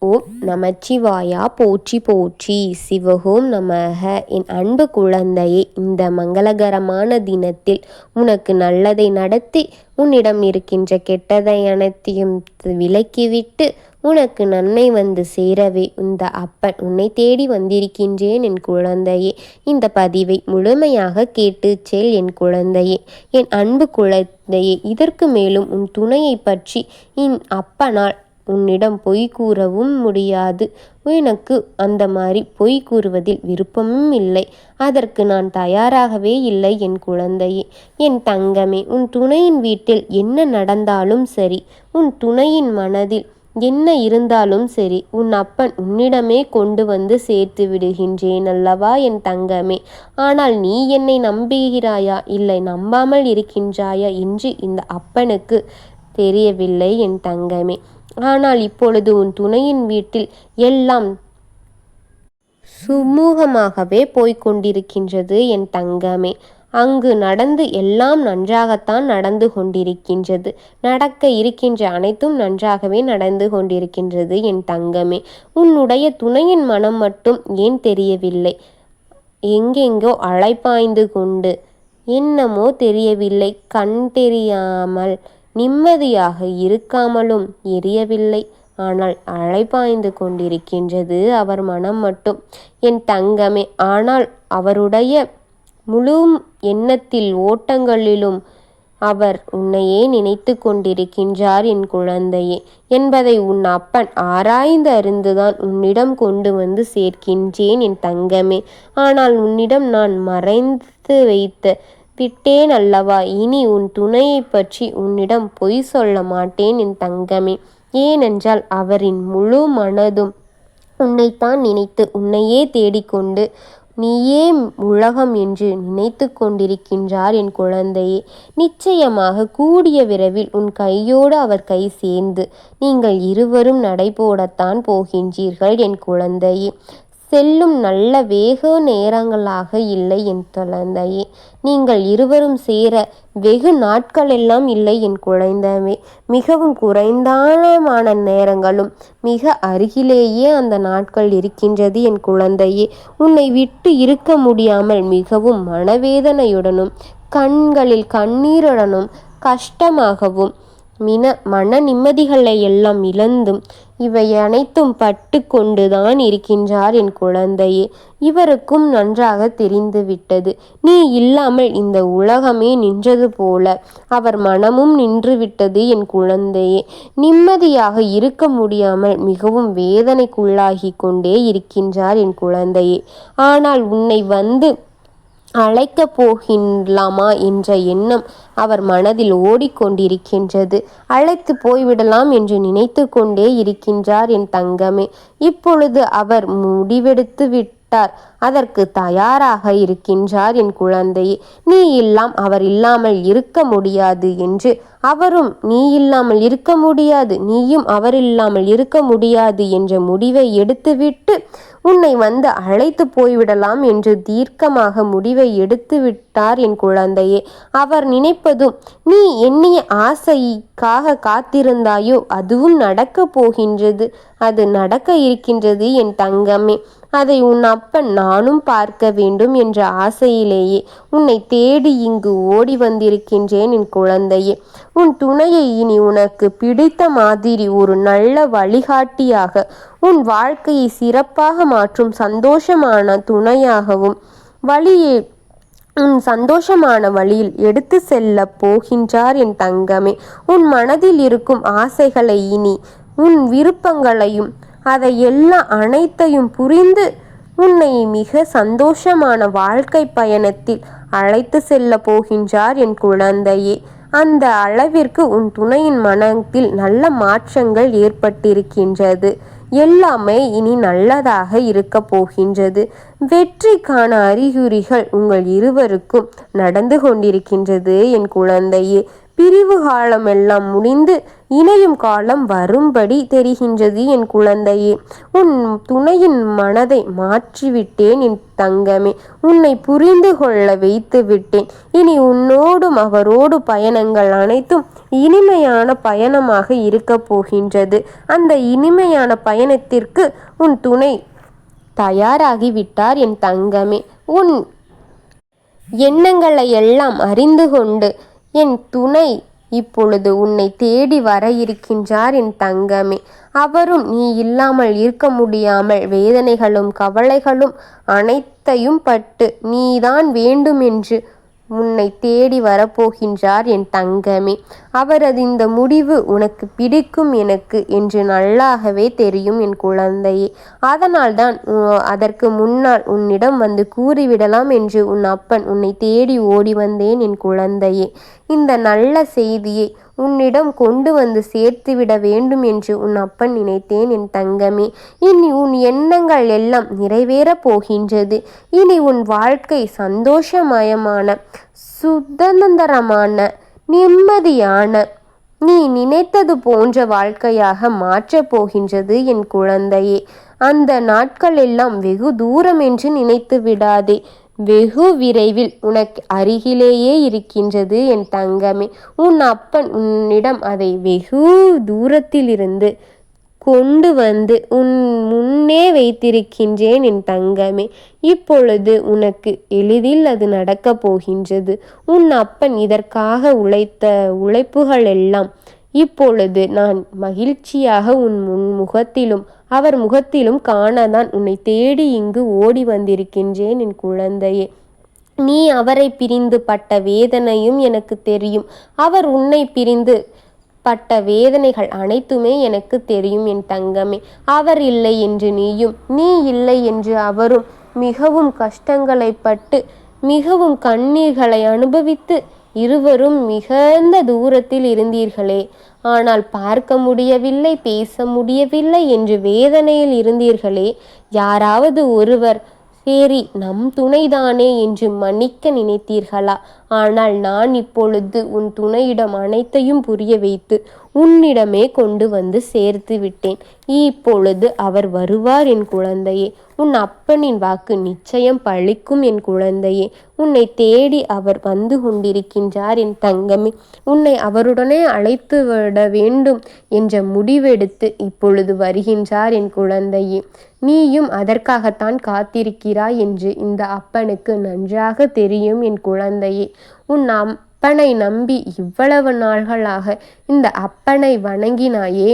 ஓம் நமச்சிவாயா போற்றி போற்றி. சிவகோம் நமக. என் அன்பு குழந்தையே, இந்த மங்களகரமான தினத்தில் உனக்கு நல்லதை நடத்தி உன்னிடம் இருக்கின்ற கெட்டதை அனைத்தையும் விலக்கிவிட்டு உனக்கு நன்மை வந்து சேரவே இந்த அப்பன் உன்னை தேடி வந்திருக்கின்றேன் என் குழந்தையே. இந்த பதிவை முழுமையாக கேட்டு செல் என் குழந்தையே, என் அன்பு குழந்தையே. இதற்கு மேலும் உன் துணையை பற்றி என் அப்பனால் உன்னிடம் பொய் கூறவும் முடியாது. எனக்கு அந்த மாதிரி பொய் கூறுவதில் விருப்பமும் இல்லை. அதற்கு நான் தயாராகவே இல்லை என் குழந்தையே, என் தங்கமே. உன் துணையின் வீட்டில் என்ன நடந்தாலும் சரி, உன் துணையின் மனதில் என்ன இருந்தாலும் சரி, உன் அப்பன் உன்னிடமே கொண்டு வந்து சேர்த்து விடுகின்றேன் அல்லவா என் தங்கமே. ஆனால் நீ என்னை நம்புகிறாயா இல்லை நம்பாமல் இருக்கின்றாயா என்று இந்த அப்பனுக்கு தெரியவில்லை என் தங்கமே. ஆனால் இப்பொழுது உன் துணையின் வீட்டில் எல்லாம் சுமூகமாகவே போய்கொண்டிருக்கின்றது என் தங்கமே. அங்கு நடந்து எல்லாம் நன்றாகத்தான் நடந்து கொண்டிருக்கின்றது. நடக்க இருக்கின்ற அனைத்தும் நன்றாகவே நடந்து கொண்டிருக்கின்றது என் தங்கமே. உன்னுடைய துணையின் மனம் மட்டும் ஏன் தெரியவில்லை? எங்கெங்கோ அலைப்பாய்ந்து கொண்டு என்னமோ தெரியவில்லை, கண் தெரியாமல் நிம்மதியாக இருக்காமலும் எரியவில்லை. ஆனால் அலைபாய்ந்து கொண்டிருக்கின்றது அவர் மனம் மட்டும் என் தங்கமே. ஆனால் அவருடைய முழு எண்ணத்தில் ஓட்டங்களிலும் அவர் உன்னையே நினைத்து கொண்டிருக்கின்றார் என் குழந்தையே என்பதை உன் அப்பன் ஆராய்ந்து அறிந்துதான் உன்னிடம் கொண்டு வந்து சேர்க்கின்றேன் என் தங்கமே. ஆனால் உன்னிடம் நான் மறைந்து வைத்த விட்டேன் அல்லவா. இனி உன் துணையை பற்றி உன்னிடம் பொய் சொல்ல மாட்டேன் என் தங்கமே. ஏனென்றால் அவரின் முழு மனதும் உன்னைத்தான் நினைத்து உன்னையே தேடிக்கொண்டு நீயே உலகம் என்று நினைத்து கொண்டிருக்கின்றார் என் குழந்தையே. நிச்சயமாக கூடிய விரைவில் உன் கையோடு அவர் கை சேர்ந்து நீங்கள் இருவரும் நடைபோடத்தான் போகின்றீர்கள் என் குழந்தையே. செல்லும் நல்ல வேக நேரங்களாக இல்லை என் குழந்தையே. நீங்கள் இருவரும் சேர வெகு நாட்களெல்லாம் இல்லை என் குழந்தையே. மிகவும் குறைந்தான நேரங்களும் மிக அருகிலேயே அந்த நாட்கள் இருக்கின்றது என் குழந்தையே. உன்னை விட்டு இருக்க முடியாமல் மிகவும் மனவேதனையுடனும் கண்களில் கண்ணீருடனும் கஷ்டமாகவும் மன நிம்மதிகளை எல்லாம் இழந்தும் இவை அனைத்தும் பட்டு கொண்டுதான் இருக்கின்றார் என் குழந்தையே. இவருக்கும் நன்றாக தெரிந்துவிட்டது, நீ இல்லாமல் இந்த உலகமே நின்றது போல அவர் மனமும் நின்றுவிட்டது என் குழந்தையே. நிம்மதியாக இருக்க முடியாமல் மிகவும் வேதனைக்குள்ளாகி கொண்டே இருக்கின்றார் என் குழந்தையே. ஆனால் உன்னை வந்து அழைக்கப் போகின்லாமா என்ற எண்ணம் அவர் மனதில் ஓடிக்கொண்டிருக்கின்றது. அழைத்து போய்விடலாம் என்று நினைத்து கொண்டே இருக்கின்றார் என் தங்கமே. இப்பொழுது அவர் முடிவெடுத்து விட்டார், அதற்கு தயாராக இருக்கின்றார் என் குழந்தையே. நீ அவர் இல்லாமல் இருக்க முடியாது என்று அவரும் நீ இல்லாமல் இருக்க முடியாது, நீயும் அவர் இல்லாமல் இருக்க முடியாது என்ற முடிவை எடுத்துவிட்டு உன்னை வந்து அழைத்து போய்விடலாம் என்று தீர்க்கமாக முடிவை எடுத்து விட்டார் என் குழந்தையே. அவர் நினைப்பதும் நீ எண்ணிய ஆசைக்காக காத்திருந்தாயோ அதுவும் நடக்கப் போகின்றது. அது நடக்க இருக்கின்றது என் தங்கமே. அதை உன் அப்பன் நானும் பார்க்க வேண்டும் என்ற ஆசையிலேயே உன்னை தேடி இங்கு ஓடி வந்திருக்கின்றேன் என் குழந்தையே. உன் துணையை இனி உனக்கு பிடித்த மாதிரி ஒரு நல்ல வழிகாட்டியாக, உன் வாழ்க்கையை சிறப்பாக மாற்றும் சந்தோஷமான துணையாகவும் சந்தோஷமான வழியில் எடுத்து செல்ல போகின்றார் என் தங்கமே. உன் மனதில் இருக்கும் ஆசைகளை இனி உன் விருப்பங்களையும் அதை அனைத்தையும் புரிந்து உன்னை மிக சந்தோஷமான வாழ்க்கை பயணத்தில் அழைத்து செல்ல போகின்றார் என் குழந்தையே. அந்த அளவிற்கு உன் துணையின் மனத்தில் நல்ல மாற்றங்கள் ஏற்பட்டிருக்கின்றது. எல்லாமே இனி நல்லதாக இருக்க போகின்றது. வெற்றிக்கான அறிகுறிகள் உங்கள் இருவருக்கும் நடந்து கொண்டிருக்கின்றது என் குழந்தையே. பிரிவு காலம் எல்லாம் முடிந்து இணையும் காலம் வரும்படி தெரிகின்றது என் குழந்தையே. உன் துணையின் மனதை மாற்றிவிட்டேன் என் தங்கமே. உன்னை புரிந்து கொள்ள வைத்து விட்டேன். இனி உன்னோடும் அவரோடு பயணங்கள் அனைத்தும் இனிமையான பயணமாக இருக்க போகின்றது. அந்த இனிமையான பயணத்திற்கு உன் துணை தயாராகிவிட்டார் என் தங்கமே. உன் எண்ணங்களை எல்லாம் அறிந்து கொண்டு என் துணை இப்பொழுது உன்னை தேடி வர இருக்கின்றார் என் தங்கமே. அவரும் நீ இல்லாமல் இருக்க முடியாமல் வேதனைகளும் கவலைகளும் அனைத்தையும் பட்டு நீதான் வேண்டும் என்று உன்னை தேடி வரப்போகின்றார் என் தங்கமே. அவரது இந்த முடிவு உனக்கு பிடிக்கும் எனக்கு என்று நல்லாகவே தெரியும் என் குழந்தையே. அதனால்தான் அதற்கு முன்னால் உன்னிடம் வந்து கூறிவிடலாம் என்று உன் அப்பன் உன்னை தேடி ஓடி வந்தேன் என் குழந்தையே. இந்த நல்ல செய்தியை உன்னிடம் கொண்டு வந்து சேர்த்துவிட வேண்டும் என்று உன் அப்பன் நினைத்தேன் என் தங்கமே. இனி உன் எண்ணங்கள் எல்லாம் நிறைவேறப் போகின்றது. இனி உன் வாழ்க்கை சந்தோஷமயமான, சுதந்திரமான, நிம்மதியான, நீ நினைத்தது போன்ற வாழ்க்கையாக மாற்றப் போகின்றது என் குழந்தையே. அந்த நாட்கள் எல்லாம் வெகு தூரம் என்று நினைத்து விடாதே. வெகு விரைவில் உனக்கு அருகிலேயே இருக்கின்றது என் தங்கமே. உன் அப்பன் உன்னிடம் அதை வெகு தூரத்திலிருந்து கொண்டு வந்து உன் முன்னே வைத்திருக்கின்றேன் என் தங்கமே. இப்பொழுது உனக்கு எளிதில் அது நடக்கப் போகின்றது. உன் அப்பன் இதற்காக உழைத்த உழைப்புகள் எல்லாம் இப்பொழுது நான் மகிழ்ச்சியாக உன் முகத்திலும் அவர் முகத்திலும் காணதான் உன்னை தேடி இங்கு ஓடி வந்திருக்கின்றேன் என் குழந்தையே. நீ அவரை பிரிந்து பட்ட வேதனையும் எனக்கு தெரியும். அவர் உன்னை பிரிந்து பட்ட வேதனைகள் அனைத்துமே எனக்கு தெரியும் என் தங்கமே. அவர் இல்லை என்று நீயும், நீ இல்லை என்று அவரும் மிகவும் கஷ்டங்களை பட்டு மிகவும் கண்ணீர்களை அனுபவித்து இருவரும் மிகுந்த தூரத்தில் இருந்தீர்களே. ஆனால் பார்க்க முடியவில்லை, பேச முடியவில்லை என்று வேதனையில் இருந்தீர்களே. யாராவது ஒருவர் சரி நம் துணைதானே என்று மன்னிக்க நினைத்தீர்களா? ஆனால் நான் இப்பொழுது உன் துணையிடம் அனைத்தையும் புரிய வைத்து உன்னிடமே கொண்டு வந்து சேர்த்து விட்டேன். இப்பொழுது அவர் வருவார் என் குழந்தையே. உன் அப்பனின் வாக்கு நிச்சயம் பழிக்கும் என் குழந்தையே. உன்னை தேடி அவர் வந்து கொண்டிருக்கின்றார் என் தங்கமே. உன்னை அவருடனே அழைத்து விட வேண்டும் என்ற முடிவெடுத்து இப்பொழுது வருகின்றார் என் குழந்தையே. நீயும் அதற்காகத்தான் காத்திருக்கிறாய் என்று இந்த அப்பனுக்கு நன்றாக தெரியும் என் குழந்தையே. உன் அப்பனை நம்பி இவ்வளவு நாள்களாக இந்த அப்பனை வணங்கினாயே.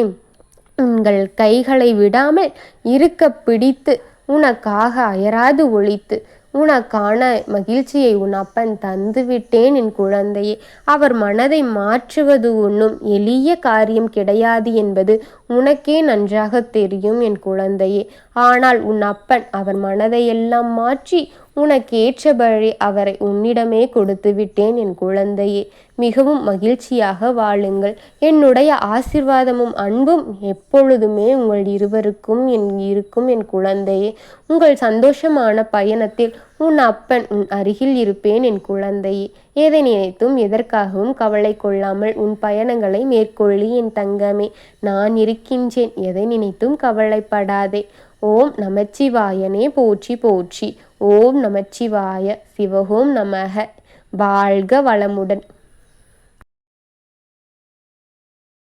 உங்கள் கைகளை விடாமல் இருக்க பிடித்து உனக்காக அயராது ஒழித்து உனக்கான மகிழ்ச்சியை உன் அப்பன் தந்துவிட்டேன் என் குழந்தையே. அவர் மனதை மாற்றுவது ஒன்றும் எளிய காரியம் கிடையாது என்பது உனக்கே நன்றாக தெரியும் என் குழந்தையே. ஆனால் உன் அப்பன் அவர் மனதையெல்லாம் மாற்றி உனக்கேற்றபடி அவரை உன்னிடமே கொடுத்து விட்டேன் என் குழந்தையே. மிகவும் மகிழ்ச்சியாக வாழுங்கள். என்னுடைய ஆசிர்வாதமும் அன்பும் எப்பொழுதுமே உங்கள் இருவருக்கும் இருக்கும் என் குழந்தையே. உங்கள் சந்தோஷமான பயணத்தில் உன் அப்பன் உன் அருகில் இருப்பேன் என் குழந்தையே. எதை நினைத்தும் எதற்காகவும் கவலை கொள்ளாமல் உன் பயணங்களை மேற்கொள்ளி என் தங்கமே. நான் இருக்கின்றேன். எதை நினைத்தும் கவலைப்படாதே. ஓம் நமச்சிவாயனே போற்றி போற்றி. ஓம் நமச்சிவாய. சிவகோம் நமக. வாழ்க வளமுடன்.